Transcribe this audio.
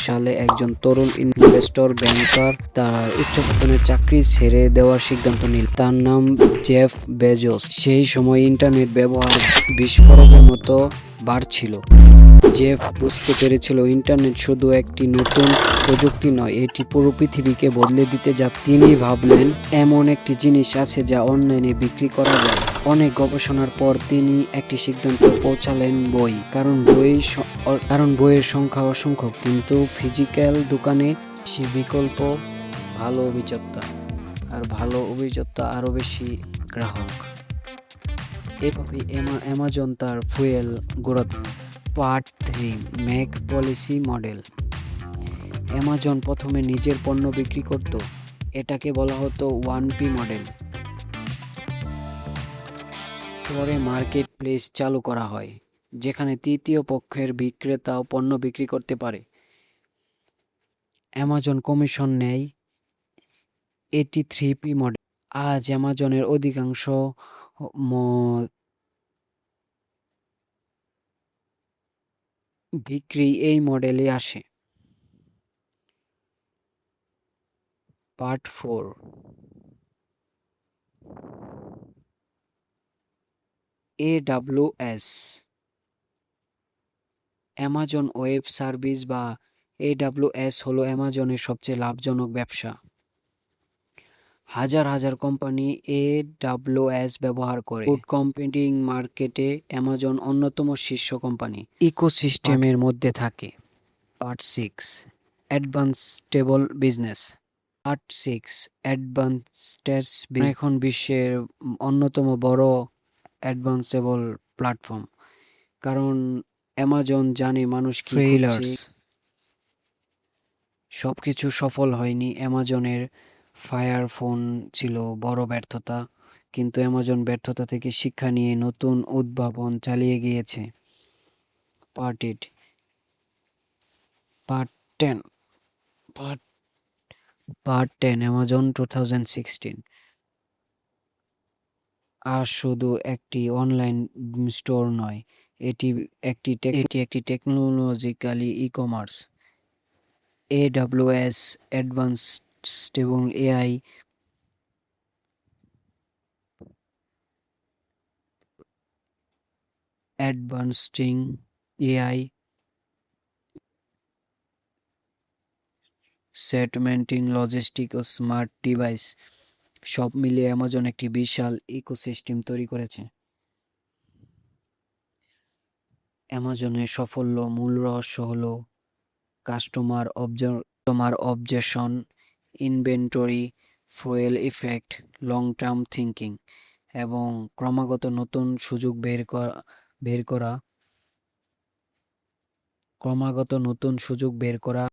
সালে একজন তরুণ ইনভেস্টর ব্যাংকার তার উচ্চ বেতনের চাকরি ছেড়ে দেওয়ার সিদ্ধান্ত নিল। তার নাম জেফ বেজোস। সেই সময় ইন্টারনেট ব্যবহার বিস্ফোরকের মতো বাড়ছিল। জেফ বুঝতে পেরেছিল ইন্টারনেট শুধু একটি নতুন প্রযুক্তি নয়, এটি পুরো পৃথিবীকে বদলে দিতে যাচ্ছে। তিনি ভাবলেন, এমন একটি জিনিস আছে যা অনলাইনে বিক্রি করা যায়। অনেক গবেষণার পর তিনি একটি সিদ্ধান্তে পৌঁছালেন, বই। কারণ বইয়ের সংখ্যা অসংখ্য, কিন্তু ফিজিক্যাল দোকানে সে বিকল্প, ভালো অভিযোক্তা আরও বেশি গ্রাহক। এভাবে অ্যামাজন তার ফুয়েল গড়াত। Part 3, make policy model. Amazon প্রথমে নিজের পণ্য বিক্রি করত। এটাকে বলা হতো 1P মডেল। পরে মার্কেট প্লেস চালু করা হয়, যেখানে তৃতীয় পক্ষের বিক্রেতাও পণ্য বিক্রি করতে পারে। অ্যামাজন কমিশন নেয়। এটি 3P মডেল। আজ অ্যামাজনের অধিকাংশ বিক্রি এই মডেলে আসে। Part 4, AWS। Amazon web service বা AWS হলো অ্যামাজনের সবচেয়ে লাভজনক ব্যবসা। হাজার হাজার কোম্পানি AWS ব্যবহার করে। ক্লাউড কম্পিউটিং মার্কেটে অ্যামাজন অন্যতম শীর্ষ কোম্পানি। ইকোসিস্টেমের মধ্যে থাকে। Part 6, advanced business. Part 6, advanced business এখন বিশ্বের অন্যতম বড় অ্যাডভান্সেবল প্ল্যাটফর্ম। কারণ অ্যামাজন জানে মানুষ কি খুঁজছে। সবকিছু সফল হয়নি। অ্যামাজনের ফায়ার ফোন ছিল বড় ব্যর্থতা, কিন্তু অ্যামাজন ব্যর্থতা থেকে শিক্ষা নিয়ে নতুন উদ্ভাবন চালিয়ে গিয়েছে। Part 8, part 10, Amazon 2016। আর শুধু একটি অনলাইন স্টোর নয়, এটি একটি টেকনোলজিক্যালি ই-কমার্স। AWS অ্যাডভান্সড এবং এআই সেটমেন্টিং, লজিস্টিক ও স্মার্ট ডিভাইস সব মিলিয়ে অ্যামাজন একটি বিশাল ইকোসিস্টেম তৈরি করেছে। অ্যামাজনের সাফল্য মূল রহস্য হলো customer obsession, inventory, fuel effect, long term thinking এবং ক্রমাগত নতুন সুযোগ বের করা।